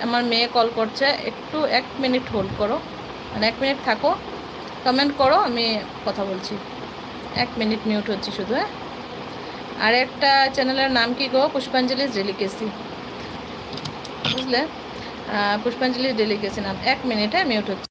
আমার মেয়ে কল করছে, একটু 1 মিনিট হোল্ড করো, মানে 1 মিনিট থাকো, কমেন্ট করো, আমি কথা বলছি। 1 মিনিট মিউট হচ্ছে শুধু। হ্যাঁ, আর একটা চ্যানেলের নাম কি গো? পুষ্পাঞ্জলি ডেলিকেসি, বুঝলে? পুষ্পাঞ্জলি ডেলিকেসি নাম। 1 মিনিটে মিউট হচ্ছে।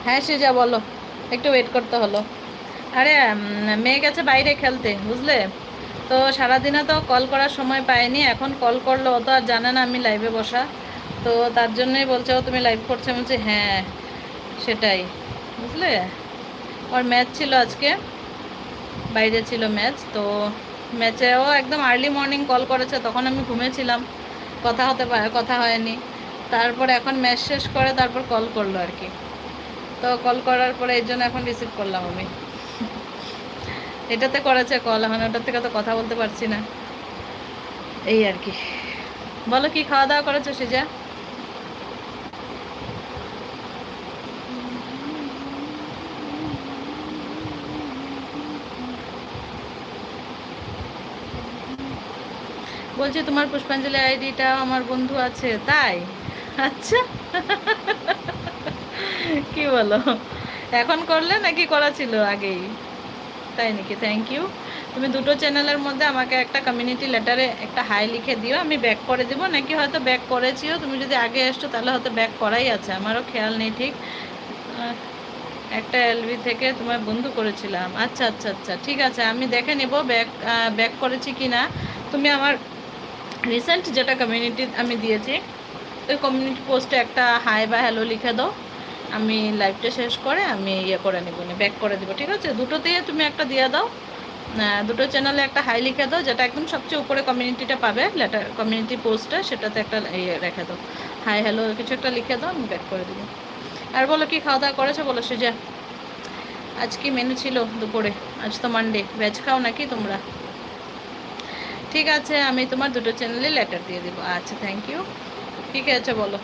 হ্যাঁ যা বলো, একটু ওয়েট করতে হলো। আরে মেয়ে গেছে বাইরে খেলতে, বুঝলে? তো সারাদিনে তো কল করার সময় পাইনি, এখন কল করলো, ও তো আর জানে না আমি লাইভে বসা। তো তার জন্যই বলছে, ও তুমি লাইভ করছো? বলছি হ্যাঁ, সেটাই, বুঝলে? ওর ম্যাচ ছিল আজকে, বাইরে ছিল ম্যাচ। তো ম্যাচেও একদম আর্লি মর্নিং কল করেছে, তখন আমি ঘুমেছিলাম, কথা হয়নি। তারপর এখন ম্যাচ শেষ করে তারপর কল করলো আর কি। তো কল করার পরে এই জন্য এখন রিসিভ করলাম আমি। এটাতে করেছে কল, এখন ওটার থেকে তো কথা বলতে পারছি না, এই আর কি। বলো, কি খাওয়া দাওয়া করেছো সেজা? বলছি তোমার পুষ্পাঞ্জলি আইডিটা আমার বন্ধু আছে তাই? আচ্ছা, কি বলো, এখন করলে নাকি করা ছিল আগেই? তাই নাকি? Thank you. তুমি দুটো চ্যানেলের মধ্যে আমাকে একটা কমিউনিটি লেটারে একটা হাই লিখে দিও, আমি ব্যাক করে দেবো, নাকি হয়তো ব্যাক করেছিও। তুমি যদি আগে এসছো তাহলে হয়তো ব্যাক করাই আছে, আমারও খেয়াল নেই ঠিক। একটা এলবি থেকে তোমার বন্ধু করেছিলাম। আচ্ছা আচ্ছা আচ্ছা, ঠিক আছে, আমি দেখে নেব ব্যাক ব্যাক করেছি কি না। তুমি আমার রিসেন্ট যেটা কমিউনিটি আমি দিয়েছি, ওই কমিউনিটি পোস্টে একটা হাই বা হ্যালো লিখে দাও, আমি লাইভটা শেষ করে আমি ইয়ে করে নেবো, ব্যাক করে দেবো, ঠিক আছে? দুটোতেই তুমি একটা দিয়ে দাও, দুটো চ্যানেলে একটা হাই লিখে দাও, যেটা একদম সবচেয়ে উপরে কমিউনিটিটা পাবে, লেটার কমিউনিটি পোস্টটা, সেটাতে একটা ইয়ে রেখে দাও, হাই হ্যালো কিছু একটা লিখে দাও, আমি ব্যাক করে দেবো। আর বলো, কি খাওয়া দাওয়া করেছো বলো সেজা? আজ কি মেনু ছিল দুপুরে? আজ তো মানডে, ভেজ খাও নাকি তোমরা? ঠিক আছে, আমি তোমার দুটো চ্যানেলে লেটার দিয়ে দেবো। আচ্ছা, থ্যাংক ইউ। ঠিক আছে, বলো।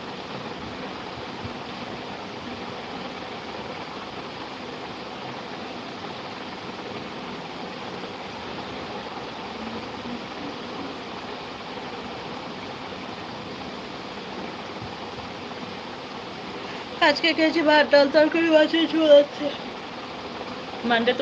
আজকে খেয়েছি ভাত, ডাল, তরকারি, মাছের ঝোল আছে। মানডে